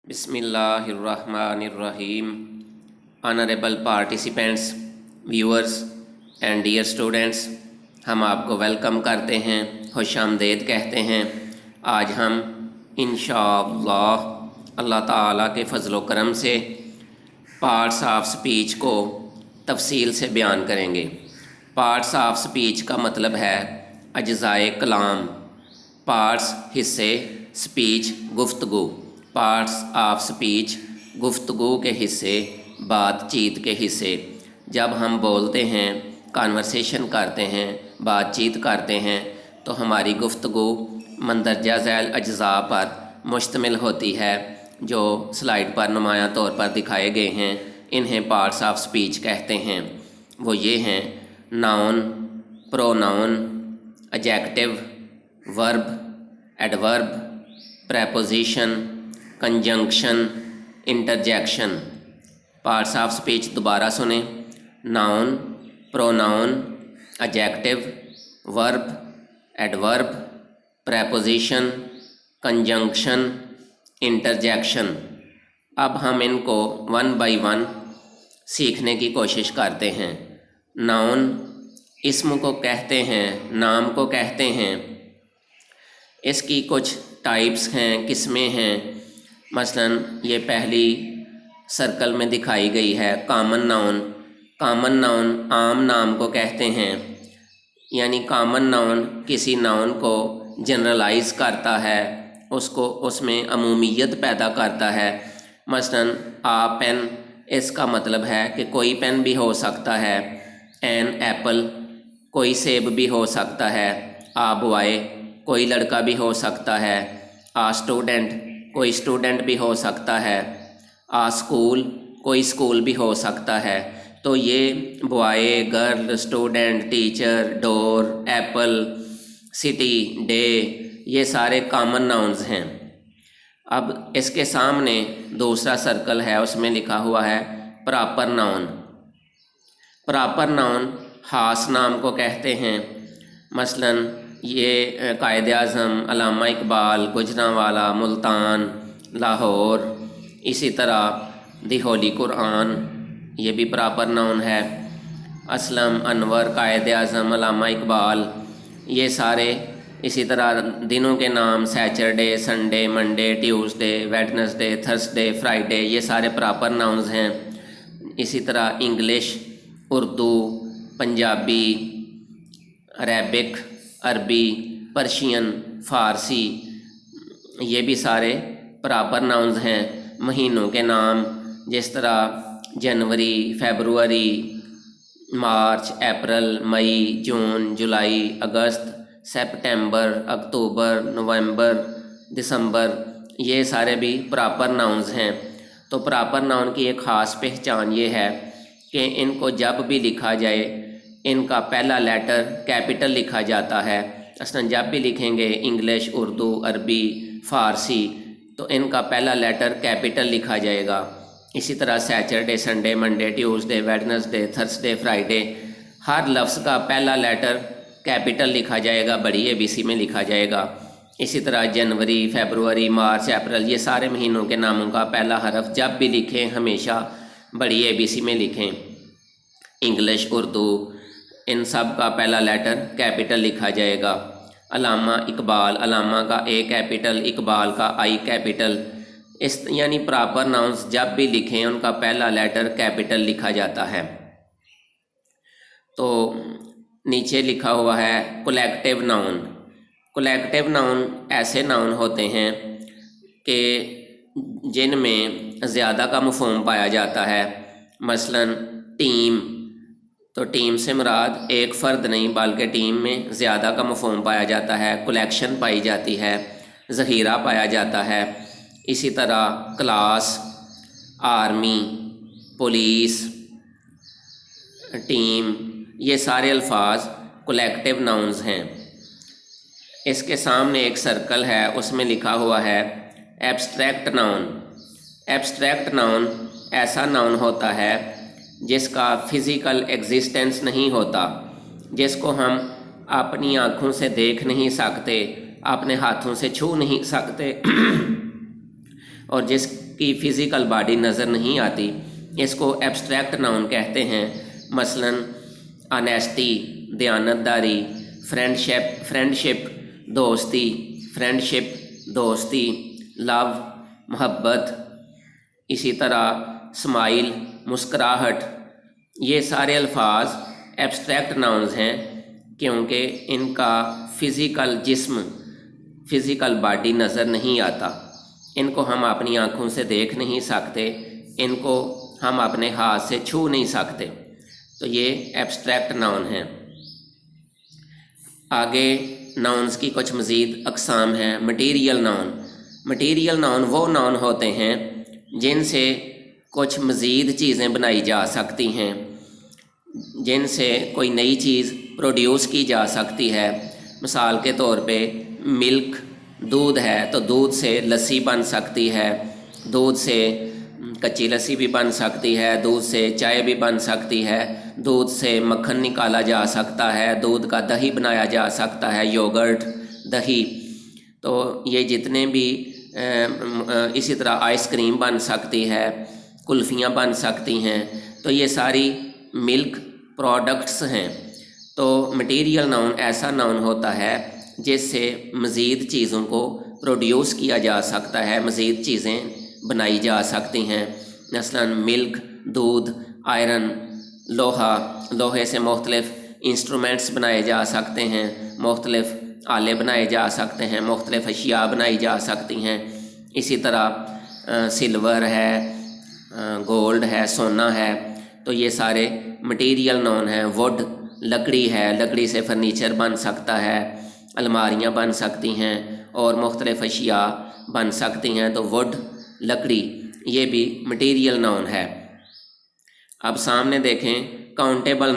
Bismillahirrahmanirrahim. Honorable participants, viewers and dear students, ہم آپ کو ویلکم کرتے ہیں، خوش آمدید کہتے ہیں۔ آج ہم انشاءاللہ اللہ تعالیٰ کے فضل و کرم سے پارٹس آف سپیچ کو تفصیل سے بیان کریں گے۔ پارٹس آف سپیچ کا مطلب ہے اجزائے کلام۔ پارٹس حصے، سپیچ گفتگو۔ پارٹس آف سپیچ گفتگو کے حصے، بات چیت کے حصے۔ جب ہم بولتے ہیں، کانورسیشن کرتے ہیں، بات چیت کرتے ہیں تو ہماری گفتگو مندرجہ ذیل اجزاء پر مشتمل ہوتی ہے جو سلائیڈ پر نمایاں طور پر دکھائے گئے ہیں۔ انہیں پارٹس آف سپیچ کہتے ہیں۔ وہ یہ ہیں: noun, pronoun, adjective, verb, adverb, preposition, conjunction, interjection. Parts of speech دوبارہ سنیں: noun, pronoun, adjective, verb, adverb, preposition, conjunction, interjection. اب ہم ان کو ون بائی ون سیکھنے کی کوشش کرتے ہیں۔ ناؤن اسم کو کہتے ہیں، نام کو کہتے ہیں۔ اس کی کچھ ٹائپس ہیں، قسمیں ہیں۔ مثلاً یہ پہلی سرکل میں دکھائی گئی ہے کامن ناؤن۔ کامن ناؤن عام نام کو کہتے ہیں، یعنی کامن ناؤن کسی ناؤن کو جنرلائز کرتا ہے، اس میں عمومیت پیدا کرتا ہے۔ مثلاً پین، اس کا مطلب ہے کہ کوئی پین بھی ہو سکتا ہے۔ این ایپل، کوئی سیب بھی ہو سکتا ہے۔ بوائے، کوئی لڑکا بھی ہو سکتا ہے۔ اسٹوڈنٹ، کوئی اسٹوڈنٹ بھی ہو سکتا ہے۔ اسکول، کوئی اسکول بھی ہو سکتا ہے۔ تو یہ بوائے، گرل، اسٹوڈنٹ، ٹیچر، ڈور، ایپل، سٹی، ڈے، یہ سارے کامن ناؤنز ہیں۔ اب اس کے سامنے دوسرا سرکل ہے، اس میں لکھا ہوا ہے پراپر ناؤن۔ پراپر ناؤن خاص نام کو کہتے ہیں۔ مثلاً یہ قائد اعظم، علامہ اقبال، گوجرانوالا، ملتان، لاہور، اسی طرح دی ہولی قرآن، یہ بھی پراپر ناؤن ہے۔ اسلم، انور، قائد اعظم، علامہ اقبال، یہ سارے اسی طرح دنوں کے نام Saturday, Sunday, Monday, Tuesday, Wednesday, Thursday, Friday, یہ سارے پراپر ناؤنز ہیں۔ اسی طرح انگلش، اردو، پنجابی، عربک، عربی، پرشین، فارسی، یہ بھی سارے پراپر ناؤنز ہیں۔ مہینوں کے نام جس طرح جنوری، فیبروری، مارچ، اپریل، مئی، جون، جولائی، اگست، سپٹمبر، اکتوبر، نومبر، دسمبر، یہ سارے بھی پراپر ناؤنز ہیں۔ تو پراپر ناؤن کی ایک خاص پہچان یہ ہے کہ ان کو جب بھی لکھا جائے ان کا پہلا لیٹر کیپٹل لکھا جاتا ہے۔ مثلاً جب بھی لکھیں گے انگلش، اردو، عربی، فارسی، تو ان کا پہلا لیٹر کیپٹل لکھا جائے گا۔ اسی طرح Saturday, Sunday, Monday, Tuesday, Wednesday, Thursday, Friday, ہر لفظ کا پہلا لیٹر کیپٹل لکھا جائے گا، بڑی ABC میں لکھا جائے گا۔ اسی طرح جنوری، فیبروری، مارچ، اپریل، یہ سارے مہینوں کے ناموں کا پہلا حرف جب بھی لکھیں ہمیشہ بڑی ABC میں لکھیں۔ انگلش، اردو، ان سب کا پہلا لیٹر کیپٹل لکھا جائے گا۔ علامہ اقبال، علامہ کا A کیپٹل، اقبال کا I کیپٹل، یعنی پراپر ناؤنز جب بھی لکھیں ان کا پہلا لیٹر کیپٹل لکھا جاتا ہے۔ تو نیچے لکھا ہوا ہے کولیکٹیو ناؤن۔ کولیکٹیو ناؤن ایسے ناؤن ہوتے ہیں کہ جن میں زیادہ کا مفہوم پایا جاتا ہے۔ مثلاً ٹیم، تو ٹیم سے مراد ایک فرد نہیں بلکہ ٹیم میں زیادہ کا مفہوم پایا جاتا ہے، کلیکشن پائی جاتی ہے، ذخیرہ پایا جاتا ہے۔ اسی طرح کلاس، آرمی، پولیس، ٹیم، یہ سارے الفاظ کولیکٹیو ناؤنز ہیں۔ اس کے سامنے ایک سرکل ہے، اس میں لکھا ہوا ہے ایبسٹریکٹ ناؤن۔ ایبسٹریکٹ ناؤن ایسا ناؤن ہوتا ہے جس کا فزیکل ایگزسٹنس نہیں ہوتا، جس کو ہم اپنی آنکھوں سے دیکھ نہیں سکتے، اپنے ہاتھوں سے چھو نہیں سکتے، اور की फ़िज़िकल बॉडी नज़र नहीं आती, इसको एब्स्ट्रैक्ट नाउन कहते हैं। मसलन ऑनेस्टी, दयानतदारी, फ्रेंडशिप दोस्ती, लव मोहब्बत, इसी तरह स्माइल मुस्कुराहट, ये सारे अल्फाज एब्स्ट्रैक्ट नाउन्स हैं क्योंकि इनका फ़िज़िकल बॉडी नज़र नहीं आता। इनको हम अपनी आँखों से देख नहीं सकते, इनको हम अपने हाथ से छू नहीं सकते, तो ये एब्स्ट्रैक्ट नाउन हैं। आगे नाउन्स की कुछ मज़ीद अक़साम हैं। मटीरियल नाउन वो नाउन होते हैं जिनसे कुछ मज़ीद चीज़ें बनाई जा सकती हैं, जिनसे कोई नई चीज़ प्रोड्यूस की जा सकती है। मिसाल के तौर पे मिल्क, दूध है तो दूध से लस्सी बन सकती है, दूध से कच्ची लस्सी भी बन सकती है, दूध से चाय भी बन सकती है, दूध से मक्खन निकाला जा सकता है, दूध का दही बनाया जा सकता है, योगर्ट, दही। तो ये जितने भी इसी तरह आइसक्रीम बन सकती है, कुल्फ़ियाँ बन सकती हैं, तो ये सारी मिल्क प्रोडक्ट्स हैं। तो मटीरियल नाउन ऐसा नाउन होता है जिससे मज़ीद चीज़ों को प्रोड्यूस किया जा सकता है, मज़ीद चीज़ें बनाई जा सकती हैं। मसलन मिल्क, दूध, आयरन, लोहे से मुख्तलिफ़ इंस्ट्रूमेंट्स बनाए जा सकते हैं, मुख्तलिफ़ आले बनाए जा सकते हैं, मुख्तलिफ़ अशिया बनाई जा सकती हैं। इसी तरह सिल्वर है, गोल्ड है, सोना है, तो ये सारे मटीरियल नाउन हैं। वुड, लकड़ी है, लकड़ी से फर्नीचर बन सकता है, अलमारियाँ बन सकती हैं और मुख्तलिफ़ अशिया बन सकती हैं। तो वुड, लकड़ी, ये भी मटीरियल नाउन है। अब सामने देखें काउंटेबल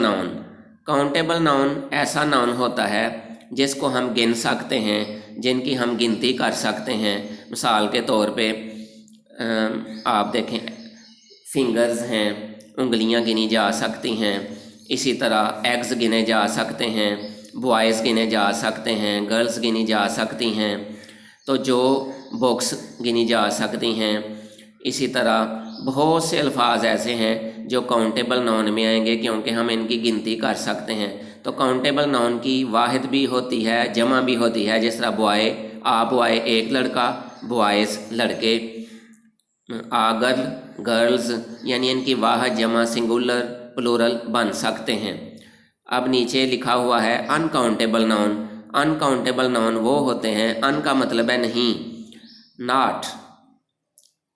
नाउन ऐसा नाउन होता है जिसको हम गिन सकते हैं, जिनकी हम गिनती कर सकते हैं। मिसाल के तौर पे आप देखें फिंगर्स हैं, उंगलियां गिनी जा सकती हैं। इसी तरह एग्स गिने जा सकते हैं, बॉयज़ गिने जा सकते हैं, गर्ल्स गिनी जा सकती हैं। तो जो बुक्स गिनी जा सकती हैं। इसी तरह बहुत से अल्फाज ऐसे हैं जो काउंटेबल नाउन में आएंगे क्योंकि हम इनकी गिनती कर सकते हैं। तो काउंटेबल नाउन की वाहिद भी होती है, जमा भी होती है। जिस तरह बॉय, बॉय एक लड़का, बॉयज़ लड़के, गर्ल्स, यानी इनकी वाहिद, जमा, सिंगुलर, प्लूरल बन सकते हैं। अब नीचे लिखा हुआ है अनकाउंटेबल नाउन वो होते हैं, अन का मतलब है नहीं, नॉट।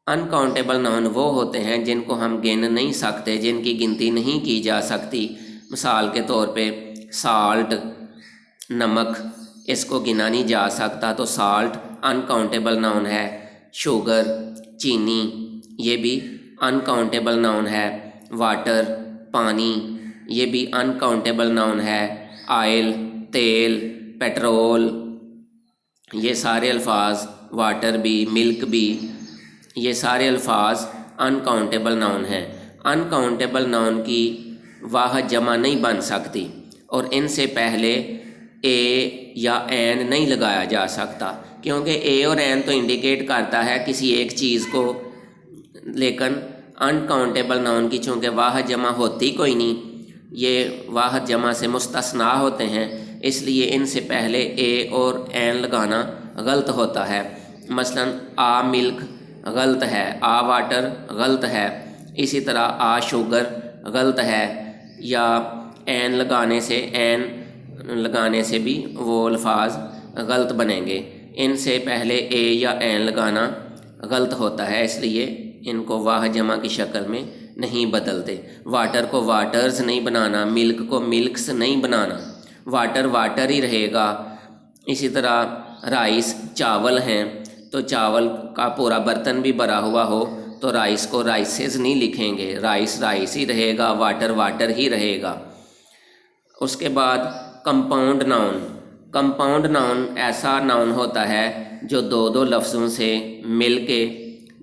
अनकाउंटेबल नाउन वो होते हैं जिनको हम गिन नहीं सकते, जिनकी गिनती नहीं की जा सकती। मिसाल के तौर पे साल्ट, नमक, इसको गिना नहीं जा सकता, तो साल्ट अनकाउंटेबल नाउन है। शुगर, चीनी, ये भी अनकाउंटेबल नाउन है। वाटर, पानी, ये भी अनकाउंटेबल नाउन है। ऑयल, तेल, पेट्रोल, ये सारे अल्फाज, वाटर भी, मिल्क भी, ये सारे अल्फाज अनकाउंटेबल नाउन हैं। अनकाउंटेबल नाउन की वाहिद जमा नहीं बन सकती और इनसे पहले ए या एन नहीं लगाया जा सकता, क्योंकि ए और एन तो इंडिकेट करता है किसी एक चीज़ को, लेकिन अनकाउंटेबल नाउन की चूँकि वाहिद जमा होती कोई नहीं, ये वाहिद जमा से मुस्तस्ना होते हैं, इसलिए इनसे पहले ए और एन लगाना गलत होता है। मसलन आ मिल्क गलत है, आ वाटर गलत है, इसी तरह आ शुगर गलत है, या एन लगाने से भी वो अल्फाज गलत बनेंगे। इनसे पहले ए या एन लगाना गलत होता है, इसलिए इनको वाह जमा की शक्ल में नहीं बदलते। वाटर को वाटर्स नहीं बनाना, मिल्क को मिल्क्स नहीं बनाना, वाटर वाटर ही रहेगा। इसी तरह राइस, चावल हैं, तो चावल का पूरा बर्तन भी भरा हुआ हो तो राइस को राइसेस नहीं लिखेंगे, राइस राइस ही रहेगा, वाटर वाटर ही रहेगा। उसके बाद कंपाउंड नाउन ऐसा नाउन होता है जो दो लफ्ज़ों से मिल के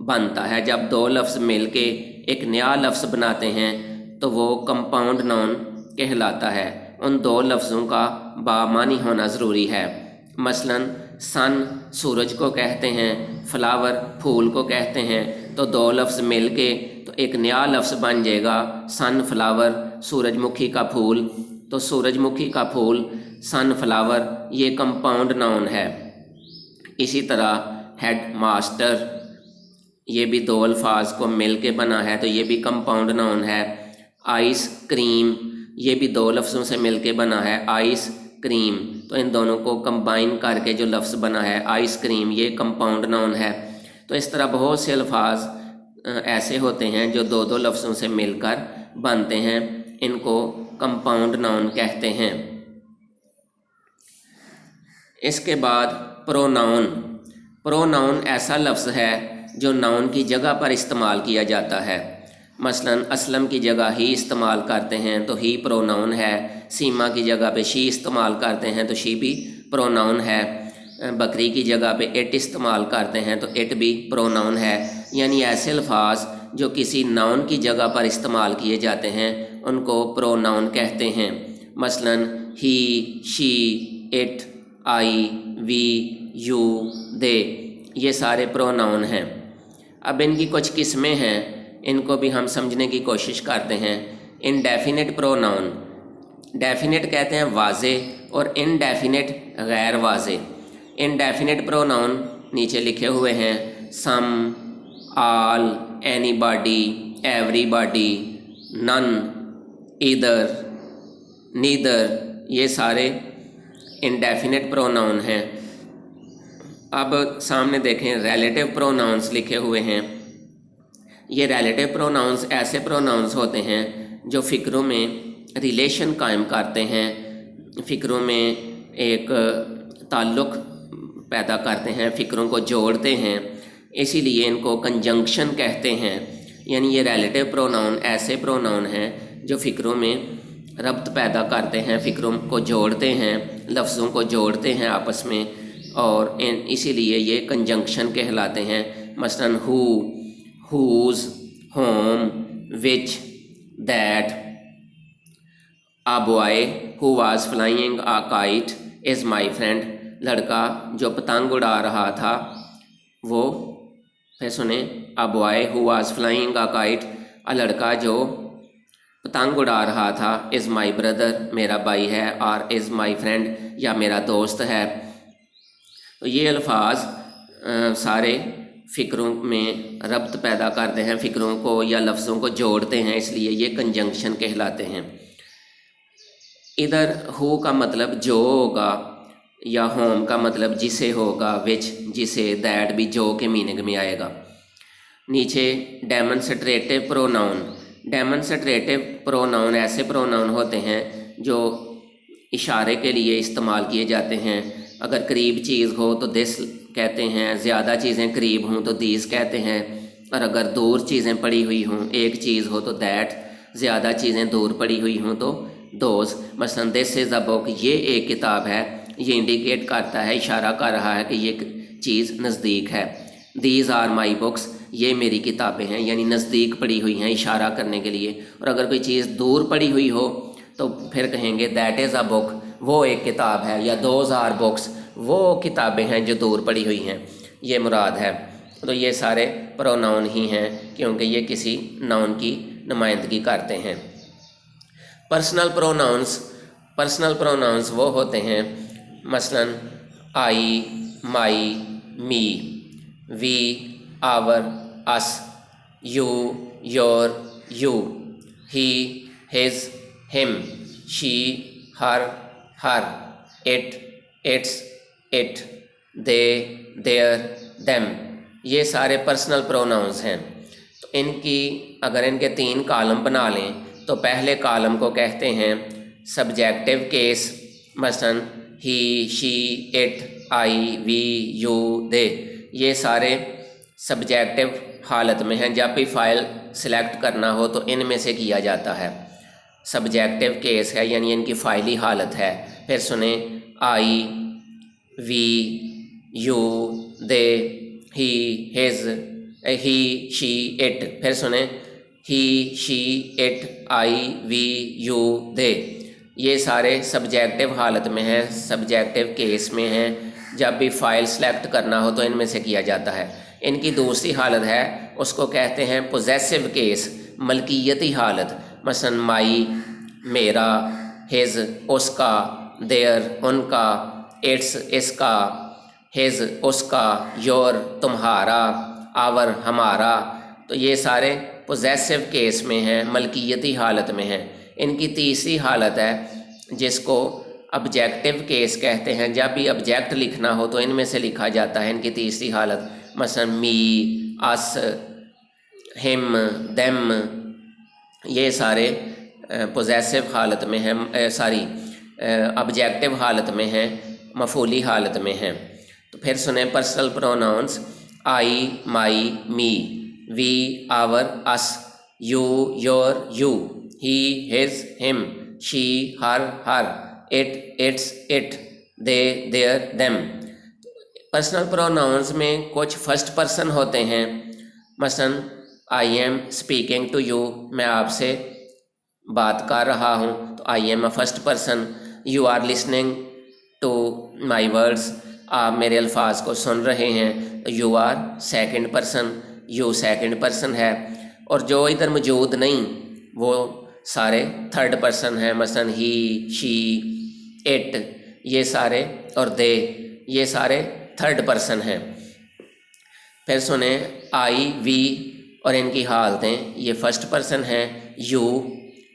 बनता है। जब दो लफ्ज़ मिल के एक नया लफ्ज़ बनाते हैं तो वो कंपाउंड नाउन कहलाता है। उन दो लफ्ज़ों का बामानी होना ज़रूरी है। मसलन सन सूरज को कहते हैं, फ्लावर फूल को कहते हैं, तो दो लफ्ज़ मिल के तो एक नया लफ्ज़ बन जाएगा सनफ्लावर, सूरजमुखी का फूल। तो सूरजमुखी का फूल, सनफ्लावर, ये कंपाउंड नाउन है। इसी तरह हेड मास्टर, ये भी दो अल्फाज को मिल के बना है तो ये भी कंपाउंड नाउन है। आइस क्रीम, ये भी दो लफ्ज़ों से मिल के बना है, आइस क्रीम। तो इन दोनों को कंबाइन करके जो लफ्ज़ बना है आइस क्रीम, ये कंपाउंड नाउन है। तो इस तरह बहुत से अल्फाज ऐसे होते हैं जो दो दो लफ्ज़ों से मिलकर बनते हैं, इनको कंपाउंड नाउन कहते हैं। इसके बाद प्रोनाउन। प्रोनाउन ऐसा लफ्ज़ है जो नाउन की जगह पर इस्तेमाल किया जाता है। मसलन असलम की जगह ही इस्तेमाल करते हैं तो ही प्रोनाउन है। सीमा की जगह पे शी इस्तेमाल करते हैं तो शी भी प्रोनाउन है। बकरी की जगह पे इट इस्तेमाल करते हैं तो इट भी प्रोनाउन है। यानी ऐसे अल्फाज जो किसी नाउन की जगह पर इस्तेमाल किए जाते हैं उनको प्रोनाउन कहते हैं। मसलन he, she, it, I, we, you, they, ये सारे प्रोनाउन हैं। अब इनकी कुछ किस्में हैं, इनको भी हम समझने की कोशिश करते हैं। इनडेफिनिट प्रोनाउन, डेफिनिट कहते हैं वाज़े और इनडेफिनिट गैर वाज़े। इनडेफिनिट प्रोनाउन नीचे लिखे हुए हैं, some, all, anybody, everybody, none, either, neither, ये सारे इनडेफिनिट प्रोनाउन हैं। अब सामने देखें रिलेटिव प्रोनाउंस लिखे हुए हैं। ये रिलेटिव प्रोनाउंस ऐसे प्रोनाउंस होते हैं जो फ़िक्रों में रिलेशन कायम करते हैं, फ़िक्रों में एक ताल्लुक़ पैदा करते हैं, फ़िक्रों को जोड़ते हैं, इसीलिए इनको कंजंक्शन कहते हैं। यानी ये रिलेटिव प्रोनाउन ऐसे प्रोनाउन हैं जो फ़िक्रों में रब्त पैदा करते हैं, फ़िक्रों को जोड़ते हैं, लफ्ज़ों को जोड़ते हैं आपस में, और इसीलिए ये कंजंक्शन कहलाते हैं। मसलन who, who's, home, which, that. A boy who was flying a kite is my friend, लड़का जो पतंग उड़ा रहा था वो, फिर सुने, a boy who was flying a kite, लड़का जो पतंग उड़ा रहा था, इज़ माई ब्रदर, मेरा भाई है, और इज़ माई फ्रेंड, या मेरा दोस्त है। तो ये अल्फाज सारे फ़िक्रों में रब्त पैदा करते हैं, फ़िक्रों को या लफ्ज़ों को जोड़ते हैं, इसलिए ये कंजंक्शन कहलाते हैं। इधर हु का मतलब जो होगा, या होम का मतलब जिसे होगा, विच जिसे, दैट भी जो के मीनिंग में आएगा। नीचे डेमोन्स्ट्रेटिव प्रोनाउन। डेमोन्स्ट्रेटिव प्रोनाउन ऐसे प्रोनाउन होते हैं जो इशारे के लिए इस्तेमाल किए जाते हैं। अगर करीब चीज़ हो तो दिस कहते हैं, ज़्यादा चीज़ें करीब हों तो दीस कहते हैं, और अगर दूर चीज़ें पड़ी हुई हों, एक चीज़ हो तो दैट, ज़्यादा चीज़ें दूर पड़ी हुई हों तो दोज। मसलन दिस इज़ अ बुक, ये एक किताब है, ये इंडिकेट करता है, इशारा कर रहा है कि ये चीज़ नज़दीक है। दीज आर माई बुक्स, ये मेरी किताबें हैं, यानी नज़दीक पड़ी हुई हैं, इशारा करने के लिए। और अगर कोई चीज़ दूर पड़ी हुई हो तो फिर कहेंगे दैट इज़ अ बुक, वो एक किताब है, या दोज आर बुक्स, वो किताबें हैं जो दूर पड़ी हुई हैं, ये मुराद है। तो ये सारे प्रोनाउन ही हैं क्योंकि ये किसी नाउन की नुमाइंदगी करते हैं। Personal pronouns. पर्सनल प्रोनाउंस वो होते हैं, मसलन I, my, me, we, our, us, you, your, you, he, his, him, she, her, her, it, its, it, they, their, them, ये सारे पर्सनल प्रोनाउंस हैं। तो इनकी अगर इनके 3 कॉलम बना लें तो पहले कॉलम को कहते हैं सब्जेक्टिव केस। मसलन he, she, it, I, we, you, they, ये सारे सब्जेक्टिव हालत में हैं। जब भी फ़ाइल सिलेक्ट करना हो तो इनमें से किया जाता है। सब्जेक्टिव केस है यानी इनकी फ़ाइली हालत है। फिर सुने I, we, you, they, he, his, he, she, it. फिर सुने he, she, it, I, we, you, they, ये सारे सब्जेक्टिव हालत में हैं, सब्जेक्टिव केस में हैं। जब भी फ़ाइल सेलेक्ट करना हो तो इनमें से किया जाता है। ان کی دوسری حالت ہے اس کو کہتے ہیں پوزیسو کیس، ملکیتی حالت، مثلا مائی میرا، ہز اس کا، دیئر ان کا، اٹس اس کا، ہز اس کا، یور تمہارا، آور ہمارا. تو یہ سارے پوزیسو کیس میں ہیں، ملکیتی حالت میں ہیں. ان کی تیسری حالت ہے جس کو آبجیکٹو کیس کہتے ہیں. جب بھی آبجیکٹ لکھنا ہو تو ان میں سے لکھا جاتا ہے ان کی تیسری حالت، مثلا می، اس، ہم، دیم. یہ سارے پوزیسو حالت میں ہیں، آبجیکٹو حالت میں ہیں، مفعولی حالت میں ہیں. تو پھر سنیں personal pronouns: I, my, me, we, our, us, you, your, you, he, his, him, she, her, her, it, its, it, they, their, them. Personal pronouns میں کچھ فرسٹ پرسن ہوتے ہیں، مثلا I am speaking to you, میں آپ سے بات کر رہا ہوں تو I am a first person. You are listening to my words, آپ میرے الفاظ کو سن رہے ہیں تو you are second person, you second person ہے. اور جو ادھر موجود نہیں وہ سارے تھرڈ پرسن ہیں، مثلا ہی، شی، اٹ، یہ سارے، اور دے، یہ سارے تھرڈ پرسن ہیں. پھر سنیں آئی، وی اور ان کی حالتیں، یہ فرسٹ پرسن ہیں. یو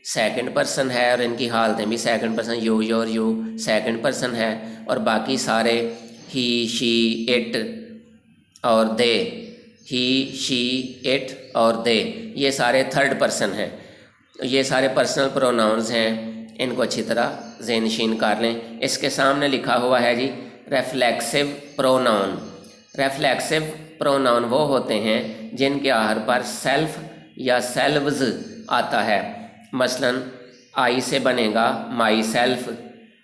سیکنڈ پرسن ہے اور ان کی حالتیں بھی second person, you, your, you second person ہے. اور باقی سارے ہی، شی، اٹ اور دے، ہی، شی، اٹ اور دے، یہ سارے تھرڈ پرسن ہیں. یہ سارے پرسنل پروناؤنز ہیں، ان کو اچھی طرح ذہن نشین کر لیں. اس کے سامنے لکھا ہوا ہے جی ریفلیکسو پروناؤن. ریفلیکسو پروناؤن وہ ہوتے ہیں جن کے آخر پر سیلف یا سیلوز آتا ہے. مثلا آئی سے بنے گا مائی سیلف،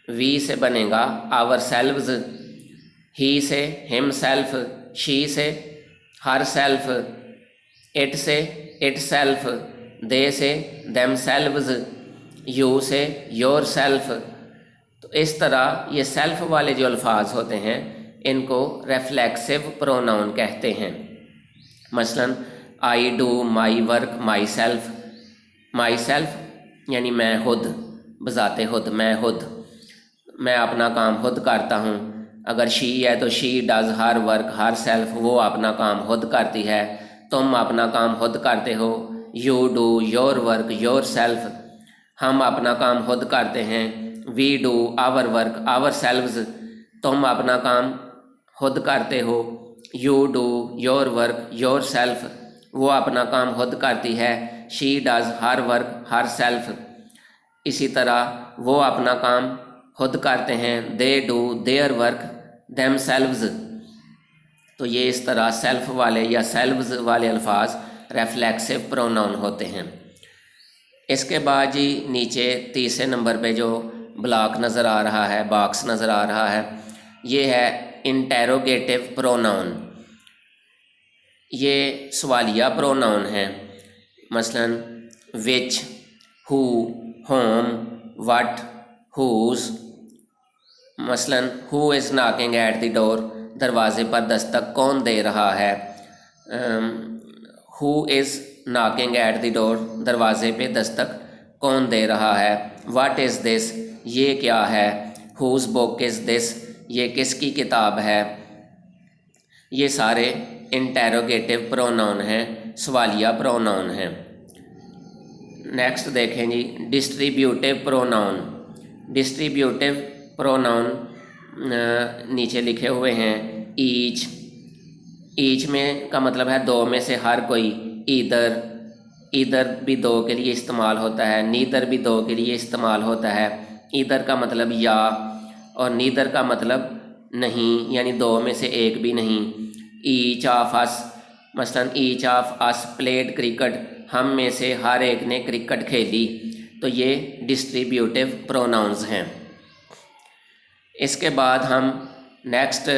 وی سے بنے گا آور سیلوز، ہی سے ہم سیلف، شی سے ہر سیلف، اٹ سے اٹ سیلف، دے سے دیم سیلوز، یو سے یور سیلف. تو اس طرح یہ سیلف والے جو الفاظ ہوتے ہیں ان کو ریفلیکسو پروناؤن کہتے ہیں. مثلا I do my work my self. My self یعنی میں خود، بذات خود، میں اپنا کام خود کرتا ہوں. اگر شی ہے تو شی does her work her self, وہ اپنا کام خود کرتی ہے. تم اپنا کام خود کرتے ہو. You do your work yourself, ہم اپنا کام خود کرتے ہیں. We do our work ourselves, تم اپنا کام خود کرتے ہو. You do your work yourself, وہ اپنا کام خود کرتی ہے. She does her work herself, اسی طرح وہ اپنا کام خود کرتے ہیں. They do their work themselves. تو یہ اس طرح سیلف والے یا سیلوز والے الفاظ ریفلیکسو پروناؤن ہوتے ہیں. اس کے بعد جی نیچے تیسرے نمبر پہ جو بلاک نظر آ رہا ہے، باکس نظر آ رہا ہے، یہ ہے انٹیروگیٹو پروناؤن. یہ سوالیہ پروناؤن ہیں. مثلا وچ، ہو، ہوم، وٹ، ہوز. مثلا ہو از ناکنگ ایٹ دی ڈور، دروازے پر دستک کون دے رہا ہے. ہو از ناکنگ ایٹ دی ڈور، دروازے پہ دستک کون دے رہا ہے. واٹ از دس، یہ کیا ہے. ہوز بک از دس، یہ کس کی کتاب ہے. یہ سارے انٹیروگیٹو پروناؤن ہیں، سوالیہ پروناؤن ہیں. نیکسٹ دیکھیں جی ڈسٹریبیوٹیو پروناؤن. ڈسٹریبیوٹیو پروناؤن نیچے لکھے ہوئے ہیں. ایچ، ایچ میں کا مطلب ہے دو میں سے ہر کوئی. ایدر، ایدر بھی دو کے لیے استعمال ہوتا ہے. نیدر بھی دو کے لیے استعمال ہوتا ہے. ایدر کا مطلب یا اور نیدر کا مطلب نہیں، یعنی دو میں سے ایک بھی نہیں. ایچ آف اس، مثلا each of us played cricket, ہم میں سے ہر ایک نے کرکٹ کھیلی. تو یہ ڈسٹریبیوٹیو پروناؤنز ہیں. اس کے بعد ہم نیکسٹ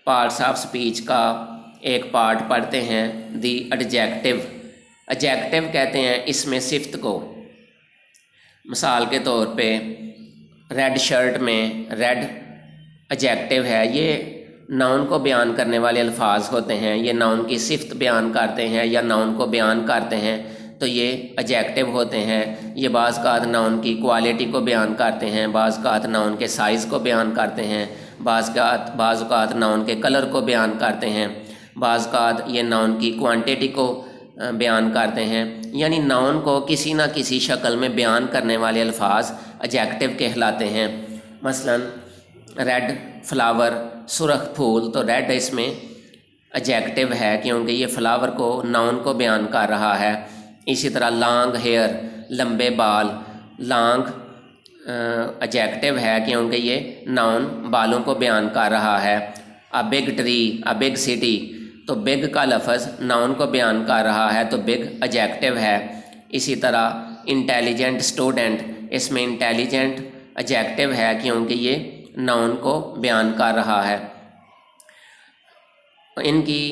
پارٹس آف سپیچ کا ایک پارٹ پڑھتے ہیں، دی ایڈجیکٹیو. ایڈجیکٹیو کہتے ہیں اس میں صفت کو. مثال کے طور پہ ریڈ شرٹ میں ریڈ ایڈجیکٹیو ہے. یہ नाउन को बयान करने वाले अल्फाज होते हैं, ये नाउन की सिफ्त बयान करते हैं या नाउन को बयान करते हैं, तो ये एडजेक्टिव होते हैं। ये बाज़ औक़ात नाउन की क्वालिटी को बयान करते हैं, बाज़ औक़ात नाउन के साइज़ को बयान करते हैं, बाज़ औक़ात नाउन के कलर को बयान करते हैं, बाज़ औक़ात ये नाउन की क्वांटिटी को बयान करते हैं। यानी नाउन को किसी न किसी शक्ल में बयान करने वाले अल्फाज एडजेक्टिव कहलाते हैं। मसलन रेड फ्लावर, सुरख फूल, तो रेड इसमें एडजेक्टिव है क्योंकि ये फ्लावर को नाउन को बयान कर रहा है। इसी तरह लॉन्ग हेयर, लंबे बाल, लॉन्ग एडजेक्टिव है क्योंकि ये नाउन बालों को बयान कर रहा है। A big tree, a big city, तो बिग का लफ्ज़ नाउन को बयान कर रहा है तो बिग एडजेक्टिव है। इसी तरह इंटेलिजेंट स्टूडेंट, इसमें इंटेलिजेंट एडजेक्टिव है क्योंकि ये नाउन को बयान कर रहा है। इनकी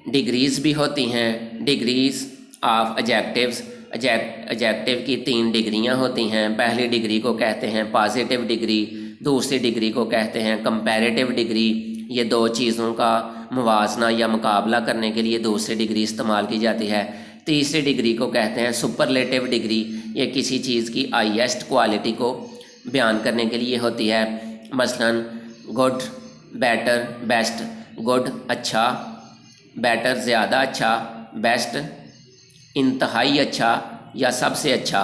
डिग्रीज़ भी होती हैं, डिग्रीज़ ऑफ एडजेक्टिव्स। एडजेक्टिव की 3 डिग्रियां होती हैं। पहली डिग्री को कहते हैं पॉजिटिव डिग्री, दूसरी डिग्री को कहते हैं कंपैरेटिव डिग्री। ये 2 चीज़ों का मुवाजना या मुकाबला करने के लिए दूसरी डिग्री इस्तेमाल की जाती है। तीसरी डिग्री को कहते हैं सुपरलेटिव डिग्री, ये किसी चीज़ की हाईएस्ट क्वालिटी को बयान करने के लिए होती है। मसलन गुड, बेटर, बेस्ट। गुड अच्छा, बेटर ज़्यादा अच्छा, बेस्ट इंतहाई अच्छा या सबसे अच्छा।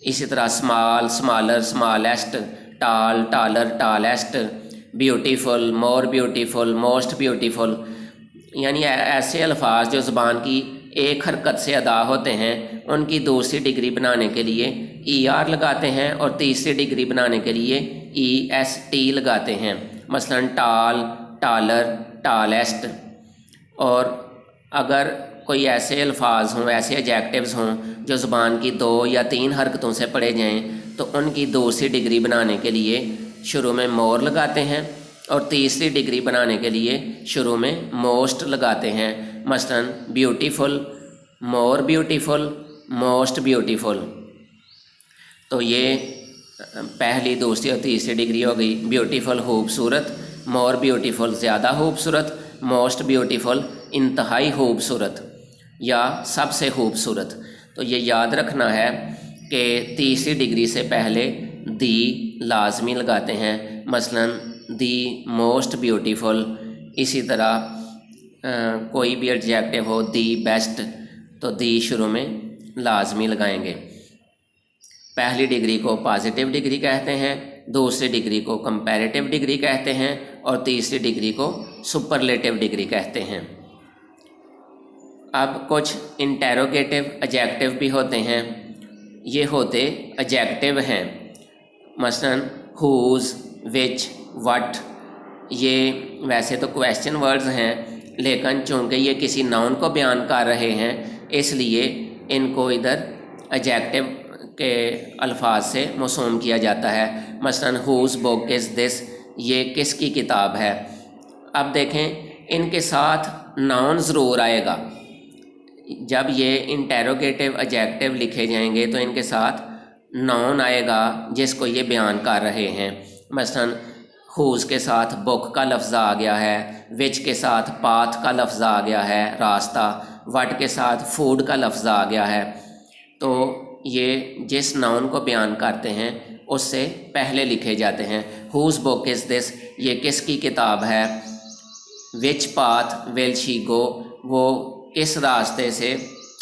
इसी तरह small, smaller, smallest, tall, taller, tallest, beautiful, more beautiful, most beautiful. यानी ऐसे अल्फाज जो ज़ुबान की एक हरकत से अदा होते हैं उनकी दूसरी डिग्री बनाने के लिए ER लगाते हैं और तीसरी डिग्री बनाने के लिए EST लगाते हैं। मसलन टॉल, टॉलर, टॉलेस्ट। और अगर कोई ऐसे अल्फाज हों, ऐसे एडजेक्टिव्स हों जो ज़ुबान की 2 या 3 हरकतों से पढ़े जाएं तो उनकी दूसरी डिग्री बनाने के लिए शुरू में मोर लगाते हैं और तीसरी डिग्री बनाने के लिए शुरू में मोस्ट लगाते हैं। मसलन beautiful, more beautiful, most beautiful. तो ये पहली, दूसरी और तीसरी डिग्री हो गई। ब्यूटीफुल खूबसूरत, मोर ब्यूटीफुल ज़्यादा खूबसूरत, मोस्ट ब्यूटीफुल इंतहाई खूबसूरत या सबसे खूबसूरत। तो ये याद रखना है कि तीसरी डिग्री से पहले दी लाजमी लगाते हैं। मसलन दी मोस्ट ब्यूटीफुल। इसी तरह कोई भी एडजेक्टिव हो, दी बेस्ट, तो दी शुरू में लाजमी लगाएंगे। पहली डिग्री को पॉजिटिव डिग्री कहते हैं, दूसरी डिग्री को कंपैरेटिव डिग्री कहते हैं और तीसरी डिग्री को सुपरलेटिव डिग्री कहते हैं। अब कुछ इंटेरोगेटिव एडजेक्टिव भी होते हैं। ये होते एडजेक्टिव हैं। मसलन हुज़, विच, व्हाट। ये वैसे तो क्वेश्चन वर्ड्स हैं लेकिन चूँकि ये किसी नाउन को बयान कर रहे हैं इसलिए इनको इधर एडजेक्टिव के अल्फाज से मौसूम किया जाता है। मसलन हुज़ बुक इज़ दिस, ये किसकी किताब है। अब देखें इनके साथ नाउन ज़रूर आएगा। जब ये इंटेरोगेटिव एडजेक्टिव लिखे जाएंगे तो इनके साथ नाउन आएगा जिसको ये बयान कर रहे हैं। मसलन हुज़ के साथ बुक का लफ्ज़ आ गया है, विच के साथ पाथ का लफ्ज़ आ गया है रास्ता, व्हाट के साथ फूड का लफ्ज़ आ गया है। तो ये जिस नाउन को बयान करते हैं उससे पहले लिखे जाते हैं। हुज़ बुक इज़ दिस, ये किसकी किताब है। विच पाथ विल शी गो, वो किस रास्ते से,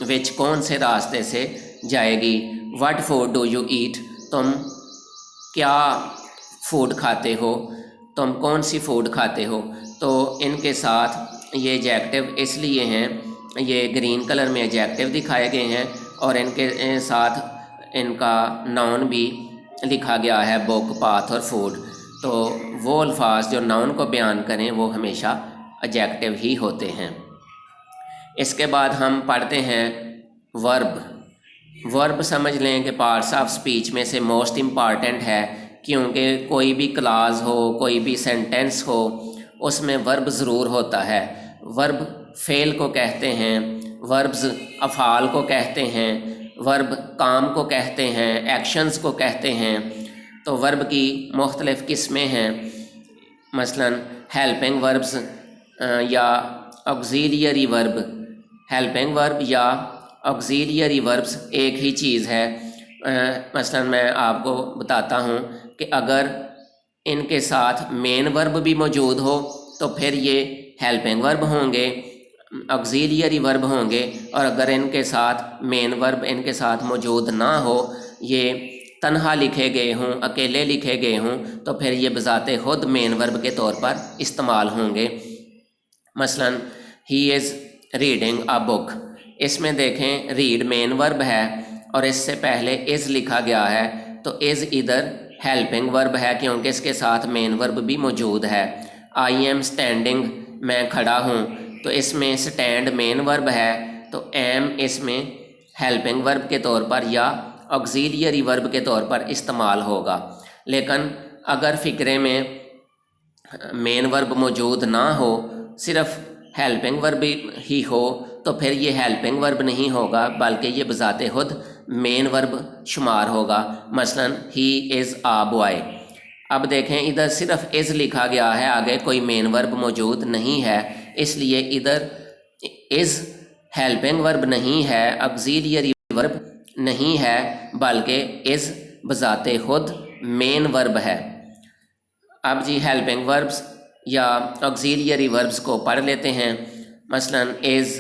विच कौन से रास्ते से जाएगी। What food do you eat, तुम क्या फूड खाते हो, तुम कौन सी फूड खाते हो। तो इनके साथ ये एडजेक्टिव इसलिए हैं, ये ग्रीन कलर में एडजेक्टिव दिखाए गए हैं और इनके साथ इनका नाउन भी लिखा गया है, बुक, पाथ और फूड। तो वो अल्फाज जो नाउन को बयान करें वो हमेशा एडजेक्टिव ही होते हैं। इसके बाद हम पढ़ते हैं वर्ब। वर्ब समझ लें कि पार्ट्स ऑफ स्पीच में से मोस्ट इम्पॉर्टेंट है क्योंकि कोई भी क्लास हो, कोई भी सेंटेंस हो, उसमें वर्ब ज़रूर होता है। वर्ब फ़ेल को कहते हैं, वर्ब्स अफ़ाल को कहते हैं, वर्ब काम को कहते हैं, एक्शंस को कहते हैं। तो वर्ब की मुख्तलिफ़ किस्में हैं। मसलन हेल्पिंग वर्ब्स या ऑक्सिलियरी वर्ब, हेल्पिंग वर्ब या ऑक्सिलियरी वर्ब्स एक ही चीज़ है। मसलन मैं आपको बताता हूँ कि अगर इनके साथ मेन वर्ब भी मौजूद हो तो फिर ये हेल्पिंग वर्ब होंगे, ऑक्सिलियरी वर्ब होंगे, और अगर इनके साथ मेन वर्ब इनके साथ मौजूद ना हो, ये तन्हा लिखे गए हों, अकेले लिखे गए हों, तो फिर ये बज़ाते खुद मेन वर्ब के तौर पर इस्तेमाल होंगे। मसलन he is reading a book, इसमें देखें रीड मेन वर्ब है और इससे पहले इज़ लिखा गया है, तो इज़ इधर हेल्पिंग वर्ब है क्योंकि इसके साथ मेन वर्ब भी मौजूद है। आई एम स्टैंडिंग, मैं खड़ा हूँ, तो इसमें स्टैंड मेन वर्ब है, तो एम इसमें हेल्पिंग वर्ब के तौर पर या ऑक्सिलियरी वर्ब के तौर पर इस्तेमाल होगा। लेकिन अगर फ़िक्रे में मेन वर्ब मौजूद ना हो, सिर्फ हेल्पिंग वर्ब ही हो, तो फिर ये हेल्पिंग वर्ब नहीं होगा बल्कि ये बज़ाते खुद मेन वर्ब शुमार होगा। मसलन ही इज़ आ बॉय। अब देखें इधर सिर्फ इज़ लिखा गया है, आगे कोई मेन वर्ब मौजूद नहीं है, इसलिए इधर इज़ हेल्पिंग वर्ब नहीं है, ऑक्सिलियरी वर्ब नहीं है, बल्कि इज़ बज़ाते खुद मेन वर्ब है। अब जी हेल्पिंग वर्ब्स या ऑक्सिलियरी वर्ब्स को पढ़ लेते हैं। मसलन is,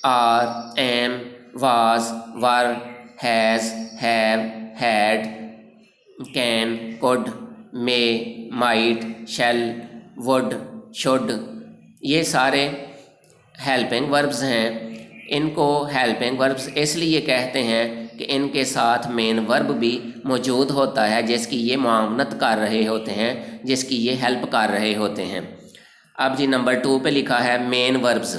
are, am, was, were, has, have, had, can, could, may, might, shall, would, should, ये सारे हेल्पिंग वर्ब्स हैं। इनको हेल्पिंग वर्ब्स इसलिए कहते हैं कि इनके साथ मेन वर्ब भी मौजूद होता है जिसकी ये मुआवनत कर रहे होते हैं, जिसकी ये हेल्प कर रहे होते हैं। अब जी नंबर 2 पे लिखा है मेन वर्ब्स,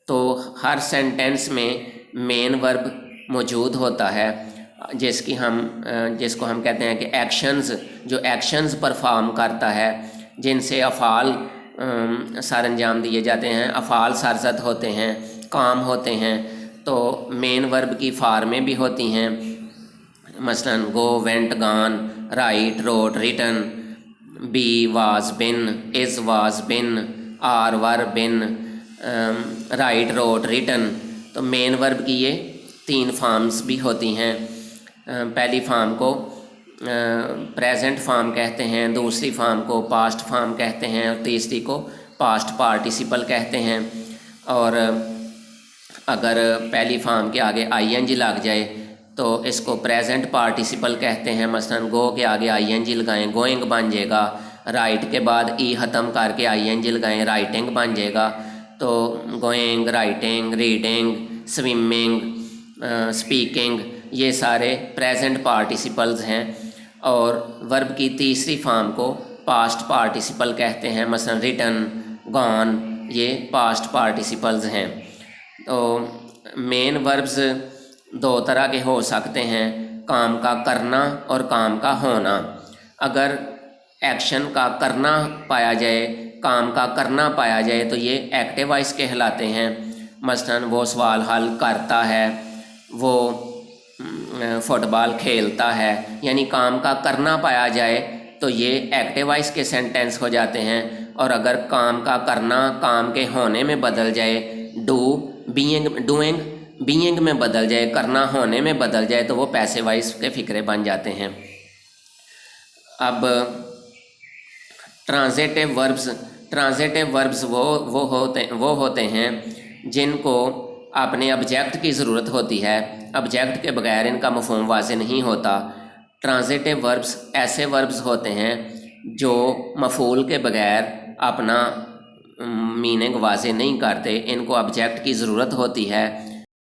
तो हर सेंटेंस में मेन वर्ब मौजूद होता है जिसको हम कहते हैं कि एक्शंस, जो एक्शंस परफॉर्म करता है, जिनसे अफ़ाल सर अंजाम दिए जाते हैं, अफ़ाल सरज़द होते हैं, काम होते हैं, तो मेन वर्ब की फार्में भी होती हैं। मसलन go, went, gone, write, wrote, written, be, was, been, is, was, been, are, were, been, write, wrote, written. तो मेन वर्ब की ये 3 फॉर्म्स भी होती हैं। पहली फॉर्म को प्रेजेंट फॉर्म कहते हैं, दूसरी फॉर्म को पास्ट फॉर्म कहते हैं और तीसरी को पास्ट पार्टिसिपल कहते हैं। और अगर पहली फॉर्म के आगे आईएनजी लग जाए तो इसको प्रेजेंट पार्टिसिपल कहते हैं। मसलन गो के आगे आईएनजी लगाएं, गोइंग बन जाएगा। राइट के बाद ई ख़त्म करके आईएनजी लगाएं, राइटिंग बन जाएगा। तो going, writing, reading, swimming, speaking, ये सारे प्रेजेंट पार्टिसिपल्स हैं। और वर्ब की तीसरी फॉर्म को पास्ट पार्टिसिपल कहते हैं। मसलन रिटन, गॉन, ये पास्ट पार्टिसिपल्स हैं। तो मेन वर्ब्स 2 तरह के हो सकते हैं, काम का करना और काम का होना। अगर एक्शन का करना पाया जाए, काम का करना पाया जाए, तो ये एक्टिव वॉइस कहलाते हैं। मसलन वो सवाल हल करता है, वो फुटबॉल खेलता है, यानी काम का करना पाया जाए तो ये एक्टिव वॉइस के सेंटेंस हो जाते हैं। और अगर काम का करना काम के होने में बदल जाए, डू डूइंग बीइंग में बदल जाए, करना होने में बदल जाए, तो वो पैसिव वॉइस के फ़िक्रे बन जाते हैं। अब ट्रांजिटिव वर्ब्स वो होते हैं जिनको अपने ऑब्जेक्ट की ज़रूरत होती है, ऑब्जेक्ट के बगैर इनका मफ़हूम वाज़ेह नहीं होता। ट्रांजिटिव वर्ब्स ऐसे वर्ब्स होते हैं जो मफ़ूल के बगैर अपना मीनिंग वाज़ेह नहीं करते, इनको ऑब्जेक्ट की ज़रूरत होती है।